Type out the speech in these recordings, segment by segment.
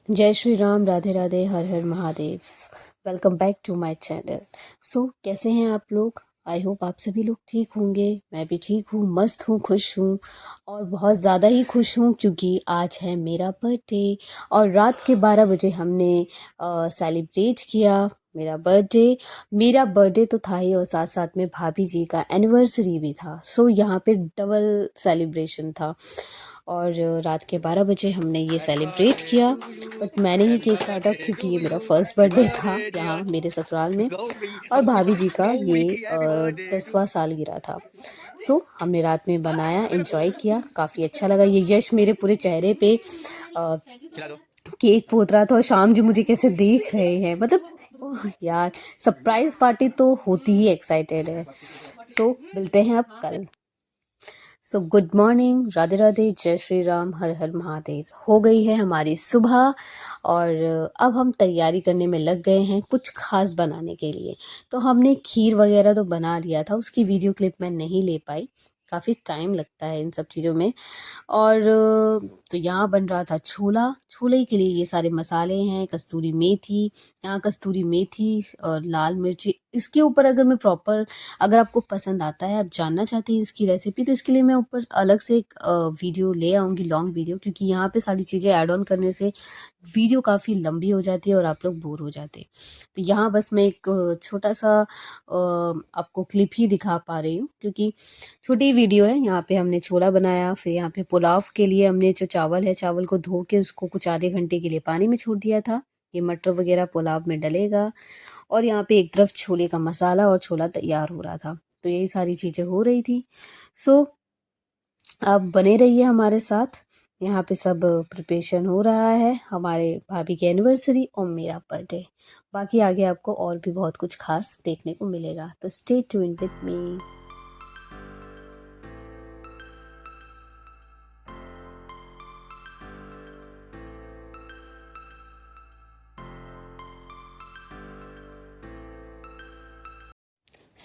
जय Shri Ram, Radhe Radhe, Har Har Mahadev. Welcome back to my channel. कैसे हैं आप लोग? आई होप आप सभी लोग ठीक होंगे। मैं भी ठीक हूँ, मस्त हूँ, खुश हूँ और बहुत ज़्यादा ही खुश हूँ क्योंकि आज है मेरा बर्थडे और रात के 12 बजे हमने सेलिब्रेट किया मेरा बर्थडे। मेरा बर्थडे तो था ही और साथ साथ में भाभी जी का एनिवर्सरी भी था। यहाँ पे डबल सेलिब्रेशन था और रात के 12 बजे हमने ये सेलिब्रेट किया। बट मैंने ही केक काटा क्योंकि ये मेरा फर्स्ट बर्थडे था यहाँ मेरे ससुराल में और भाभी जी का ये 10वां सालगिरह था। हमने रात में बनाया, एंजॉय किया, काफ़ी अच्छा लगा। ये यश मेरे पूरे चेहरे पे अ, केक पोत रहा था और शाम जी मुझे कैसे देख रहे हैं, मतलब ओह यार, सरप्राइज पार्टी तो होती ही एक्साइटेड है। मिलते हैं अब कल। गुड मॉर्निंग, राधे राधे, जय श्री राम, हर हर महादेव। हो गई है हमारी सुबह और अब हम तैयारी करने में लग गए हैं कुछ खास बनाने के लिए। तो हमने खीर वगैरह तो बना लिया था, उसकी वीडियो क्लिप मैं नहीं ले पाई, काफ़ी टाइम लगता है इन सब चीज़ों में। और तो यहाँ बन रहा था छोला। छोले के लिए ये सारे मसाले हैं, कस्तूरी मेथी, यहाँ कस्तूरी मेथी और लाल मिर्ची। इसके ऊपर अगर मैं प्रॉपर, अगर आपको पसंद आता है, आप जानना चाहते हैं इसकी रेसिपी, तो इसके लिए मैं ऊपर अलग से एक वीडियो ले आऊँगी, लॉन्ग वीडियो, क्योंकि यहाँ पे सारी चीज़ें ऐड ऑन करने से वीडियो काफ़ी लंबी हो जाती है और आप लोग बोर हो जाते हैं। तो यहाँ बस मैं एक छोटा सा आपको क्लिप ही दिखा पा रही हूँ क्योंकि छोटी वीडियो है। यहाँ पे हमने छोला बनाया, फिर यहाँ पे पुलाव के लिए हमने जो चावल है, चावल को धो के उसको कुछ आधे घंटे के लिए पानी में छोड़ दिया था। ये मटर वगैरह पुलाव में डलेगा और यहाँ पे एक तरफ छोले का मसाला और छोला तैयार हो रहा था। तो यही सारी चीज़ें हो रही थी। सो आप बने रहिए हमारे साथ। यहाँ पे सब प्रिपरेशन हो रहा है, हमारे भाभी की एनिवर्सरी और मेरा बर्थडे। बाकी आगे आपको और भी बहुत कुछ खास देखने को मिलेगा, तो स्टे ट्यून्ड विद मी।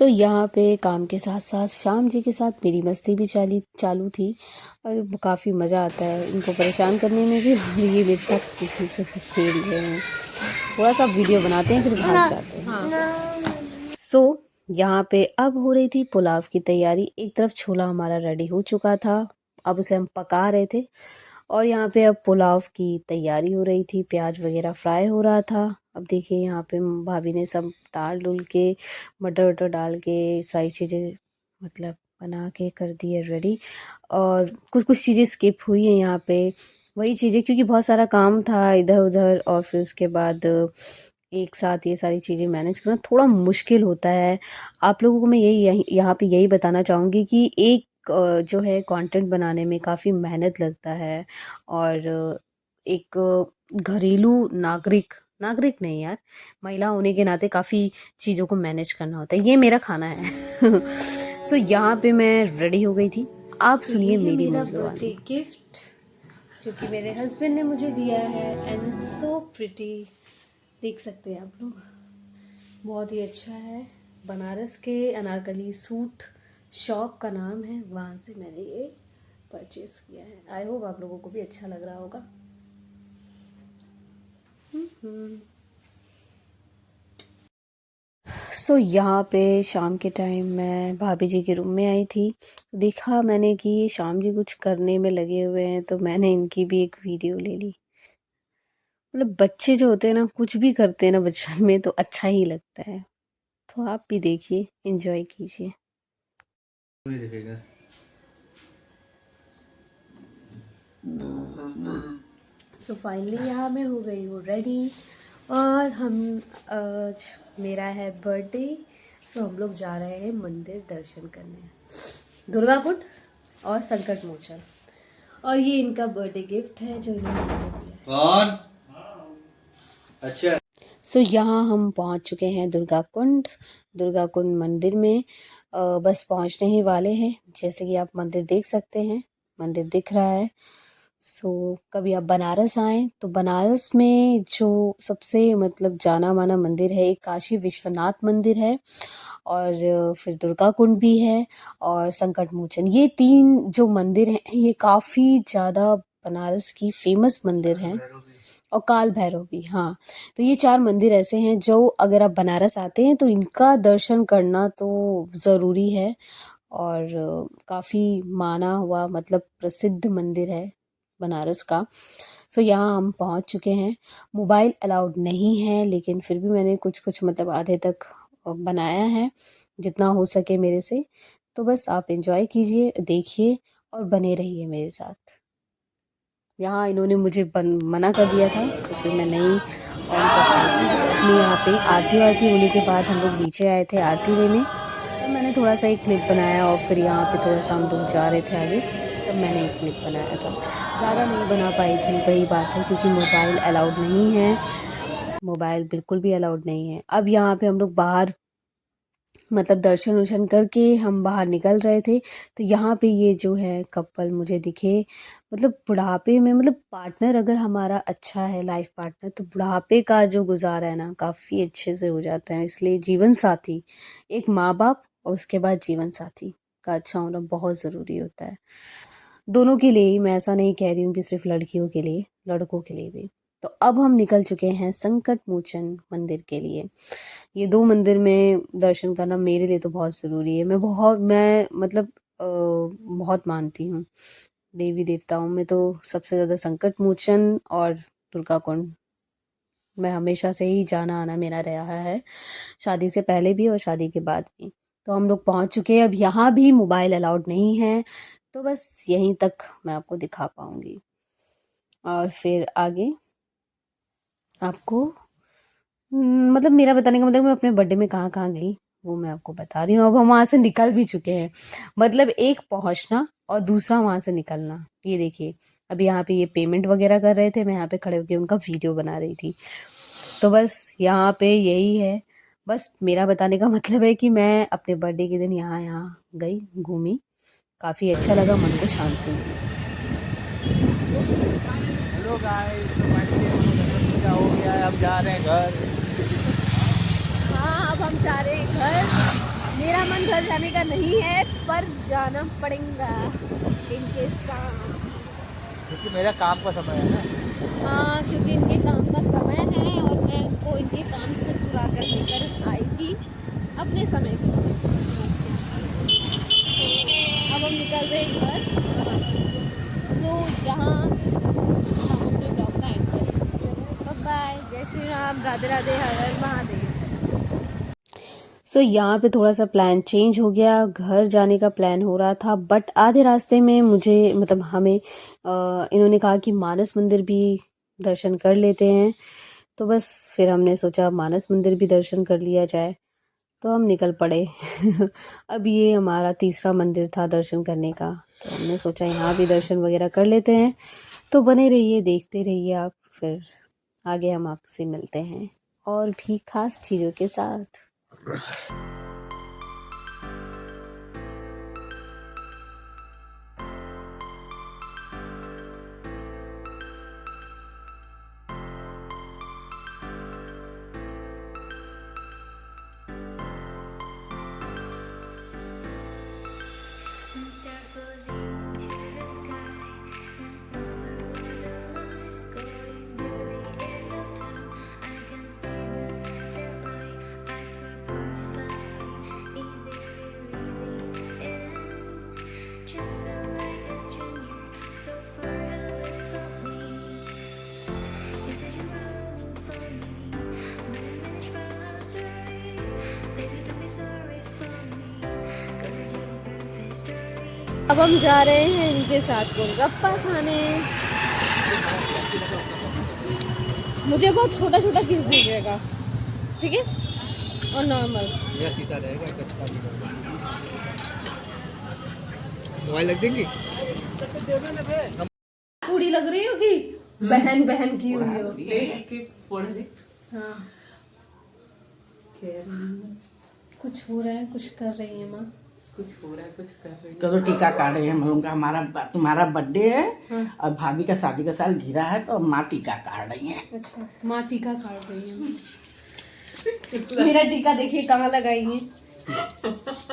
यहाँ पे काम के साथ साथ शाम जी के साथ मेरी मस्ती भी चालू थी और काफ़ी मज़ा आता है इनको परेशान करने में भी और ये मेरे साथ कैसे खेल रहे हैं। थोड़ा सा वीडियो बनाते हैं फिर भाग जाते हैं। यहाँ पे अब हो रही थी पुलाव की तैयारी। एक तरफ छोला हमारा रेडी हो चुका था, अब उसे हम पका रहे थे और यहाँ पे अब पुलाव की तैयारी हो रही थी, प्याज वगैरह फ्राई हो रहा था। अब देखिए यहाँ पे भाभी ने सब दाल डुल के, मटर वटर डाल के सारी चीज़ें मतलब बना के कर दी है रेडी। और कुछ कुछ चीज़ें स्किप हुई हैं यहाँ पे, वही चीज़ें क्योंकि बहुत सारा काम था इधर उधर और फिर उसके बाद एक साथ ये सारी चीज़ें मैनेज करना थोड़ा मुश्किल होता है। आप लोगों को मैं यहाँ पे यही बताना चाहूँगी कि एक जो है कंटेंट बनाने में काफ़ी मेहनत लगता है और एक घरेलू नागरिक नागरिक नहीं यार, महिला होने के नाते काफ़ी चीज़ों को मैनेज करना होता है। ये मेरा खाना है। यहाँ पे मैं रेडी हो गई थी। आप सुनिए मेरी बर्थडे गिफ्ट जो कि मेरे हस्बैंड ने मुझे दिया है एंड सो प्रिटी, देख सकते हैं आप लोग, बहुत ही अच्छा है। बनारस के अनारकली सूट शॉप का नाम है, वहाँ से मैंने ये परचेज़ किया है। आई होप आप लोगों को भी अच्छा लग रहा होगा। यहाँ पे शाम के टाइम मैं भाभी जी के रूम में आई थी, देखा मैंने कि ये शाम जी कुछ करने में लगे हुए हैं, तो मैंने इनकी भी एक वीडियो ले ली। मतलब बच्चे जो होते हैं ना, कुछ भी करते हैं ना बचपन में, तो अच्छा ही लगता है। तो आप भी देखिए, एंजॉय कीजिए। फाइनली यहाँ मैं हो गई हूँ रेडी और आज मेरा है बर्थडे। हम लोग जा रहे हैं मंदिर दर्शन करने, दुर्गा कुंड और संकट मोचन। और ये इनका बर्थडे गिफ्ट है जो इन्होंने मुझे दिया है। कौन? अच्छा। यहाँ हम पहुँच चुके हैं दुर्गा कुंड मंदिर में। बस पहुँचने ही वाले हैं। जैसे कि आप मंदिर देख सकते हैं, मंदिर दिख रहा है। कभी आप बनारस आएँ तो बनारस में जो सबसे मतलब जाना माना मंदिर है, एक काशी विश्वनाथ मंदिर है और फिर दुर्गा कुंड भी है और संकट मोचन। ये 3 जो मंदिर हैं, ये काफ़ी ज़्यादा बनारस की फेमस मंदिर हैं और काल भैरव भी, हाँ। तो ये 4 मंदिर ऐसे हैं जो अगर आप बनारस आते हैं तो इनका दर्शन करना तो ज़रूरी है। और काफ़ी माना हुआ मतलब प्रसिद्ध मंदिर है बनारस का। सो यहाँ हम पहुँच चुके हैं। मोबाइल अलाउड नहीं है, लेकिन फिर भी मैंने कुछ-कुछ मतलब आधे तक बनाया है, जितना हो सके मेरे से। तो बस आप एन्जॉय कीजिए, देखिए और बने रहिए मेरे साथ। यहाँ इन्होंने मुझे मना कर दिया था, तो फिर मैं नहीं ऑन कर पाई थी। अपनी यहाँ पे आरती-वारती होने के बाद हम लोग नीचे आए थे आरती लेने। तब मैंने थोड़ा-सा एक क्लिप बनाया और फिर यहाँ पे थोड़ा-सा हम लोग जा रहे थे आगे, तब मैंने एक क्लिप बनाया था। ज़्यादा नहीं बना पाई थी, वही बात है क्योंकि मोबाइल अलाउड नहीं है, मोबाइल बिल्कुल भी अलाउड नहीं है। अब यहाँ पे हम लोग बाहर मतलब दर्शन-वर्शन करके हम बाहर निकल रहे थे, तो यहाँ पे ये जो है कपल मुझे दिखे। मतलब बुढ़ापे में मतलब पार्टनर अगर हमारा अच्छा है, लाइफ पार्टनर, तो बुढ़ापे का जो गुज़ारा है ना काफ़ी अच्छे से हो जाता है। इसलिए जीवन साथी, एक माँ-बाप और उसके बाद जीवन साथी का अच्छा होना बहुत ज़रूरी होता है। दोनों के लिए ही, मैं ऐसा नहीं कह रही हूँ कि सिर्फ़ लड़कियों के लिए, लड़कों के लिए भी। तो अब हम निकल चुके हैं संकट मोचन मंदिर के लिए। ये 2 मंदिर में दर्शन करना मेरे लिए तो बहुत ज़रूरी है। मैं मतलब बहुत मानती हूँ। देवी-देवताओं में तो सबसे ज़्यादा संकट मोचन और दुर्गा कुंड, मैं हमेशा से ही जाना-आना मेरा रहा है, शादी से पहले भी और शादी के बाद भी। तो हम लोग पहुँच चुके हैं, अब यहाँ भी मोबाइल अलाउड नहीं है, तो बस यहीं तक मैं आपको दिखा पाऊँगी। और फिर आगे आपको मतलब मेरा बताने का मतलब मैं अपने बर्थडे में कहाँ-कहाँ गई, वो मैं आपको बता रही हूँ। अब हम वहाँ से निकल भी चुके हैं। मतलब एक पहुँचना और दूसरा वहाँ से निकलना। ये देखिए, अभी यहाँ पे ये पेमेंट वग़ैरह कर रहे थे, मैं यहाँ पे खड़े होके उनका वीडियो बना रही थी। तो बस यहाँ पे यही है। बस मेरा बताने का मतलब है कि मैं अपने बर्थडे के दिन यहाँ-यहाँ गई, घूमी, काफ़ी अच्छा लगा, मन को शांति मिली। हेलो गाइस, तो फाइनली हम लोग गणपति पूजा हो गया है, अब जा रहे हैं घर। हाँ, अब हम जा रहे हैं घर। मेरा मन घर जाने का नहीं है, पर जाना पड़ेगा इनके साथ। क्योंकि मेरा काम का समय है ना। हाँ, क्योंकि इनके काम का समय है और मैं उनको इनके काम से चुरा कर लेकर आई थी अपने समय पे। अब हम निकल रहे हैं घर। सो यहाँ हम अपने ब्लॉग का एंड करेंगे। बाय, जय श्री राम, राधे राधे, हर हर महादेव। सो यहाँ पे थोड़ा सा प्लान चेंज हो गया, घर जाने का प्लान हो रहा था, बट आधे रास्ते में मुझे मतलब हमें इन्होंने कहा कि मानस मंदिर भी दर्शन कर लेते हैं। तो बस फिर हमने सोचा मानस मंदिर भी दर्शन कर लिया जाए, तो हम निकल पड़े। अब ये हमारा तीसरा मंदिर था दर्शन करने का, तो हमने सोचा यहाँ भी दर्शन वगैरह कर लेते हैं। तो बने रहिए, देखते रहिए आप, फिर आगे हम आपसे मिलते हैं और भी खास चीज़ों के साथ। अब हम जा रहे हैं इनके साथ गोलगप्पा खाने। मुझे बहुत छोटा छोटा पीस दीजिएगा, ठीक है, और नॉर्मल। मोबाइल लग देंगी। थोड़ी लग रही होगी, बहन बहन की हुई हो। हाँ, कुछ हो रहा है, कुछ कर रही है माँ, कुछ हो रहा है, कुछ कर रही है। करो टीका काट रहे हैं हम लोग का, हमारा तुम्हारा बर्थडे है। हाँ। और भाभी का शादी का साल घिरा है, तो माँ टीका काट रही है। अच्छा, माँ टीका काट रही है। मेरा टीका देखिए कहाँ लगाई है।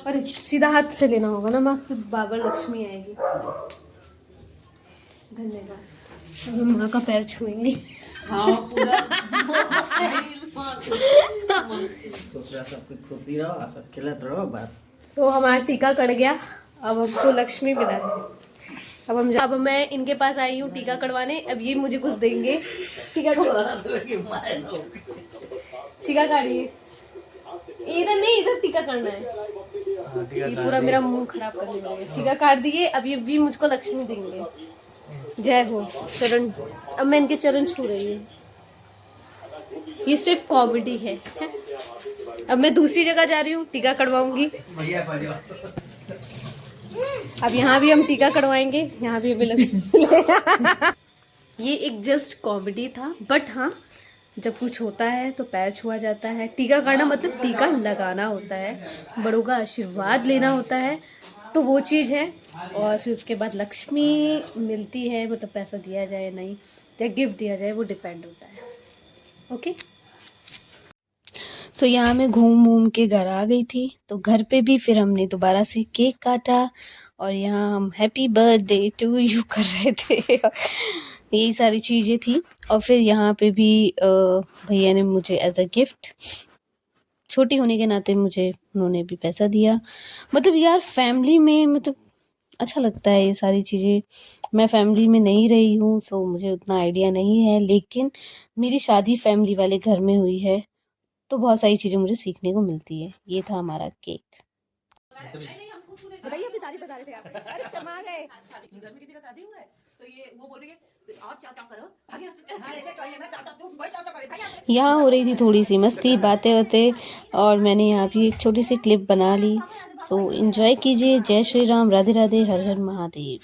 अरे सीधा हाथ से लेना होगा ना माँ, फिर बाबा लक्ष्मी आएगी। धन्यवाद। अब हम माँ का पैर छुएंगे। हाँ पूरा दूसरा सबके खुशी रहो सब खिलत रहो बस। सो हमारा टीका कट गया, अब हमको लक्ष्मी मिला है। अब मैं इनके पास आई हूँ टीका कटवाने। अब ये मुझे कुछ देंगे। टीका टीका काटिए, इधर नहीं, इधर टीका करना है। ये पूरा मेरा मुंह खराब करने लगे। टीका काट दिए, अब ये भी मुझको लक्ष्मी देंगे। जय हो चरण। अब मैं इनके चरण छू रही हूँ। ये सिर्फ कॉमेडी है। अब मैं दूसरी जगह जा रही हूँ, टीका कटवाऊंगी। अब यहाँ भी हम टीका कटवाएंगे, यहाँ भी हमें ये एक जस्ट कॉमेडी था, बट हाँ जब कुछ होता है तो पैर छुआ जाता है। टीका काटना मतलब टीका लगाना होता है, बड़ों का आशीर्वाद लेना होता है, तो वो चीज़ है। और फिर उसके बाद लक्ष्मी मिलती है, मतलब पैसा दिया जाए या नहीं, या गिफ्ट दिया जाए, वो डिपेंड होता है। ओके। सो यहाँ मैं घूम के घर आ गई थी, तो घर पे भी फिर हमने दोबारा से केक काटा और यहाँ हम हैप्पी बर्थडे टू यू कर रहे थे। यही सारी चीज़ें थी। और फिर यहाँ पे भी भैया ने मुझे एज अ गिफ्ट, छोटी होने के नाते मुझे उन्होंने भी पैसा दिया। मतलब यार फैमिली में मतलब अच्छा लगता है ये सारी चीज़ें। मैं फैमिली में नहीं रही हूँ, सो मुझे उतना आइडिया नहीं है, लेकिन मेरी शादी फैमिली वाले घर में हुई है, तो बहुत सारी चीज़ें मुझे सीखने को मिलती है। ये था हमारा केक। बताइए, अपनी तारीफ बता रहे थे आप। अरे शर्मा गए। घर में किसी का शादी हुआ है तो ये वो बोल रही है आप चाचा करो, भाग यहाँ से। यहाँ हो रही थी थोड़ी सी मस्ती, बातें होते, और मैंने यहाँ भी एक छोटी सी क्लिप बना ली। सो एंजॉय कीजिए। जय श्री राम, राधे राधे, हर हर महादेव।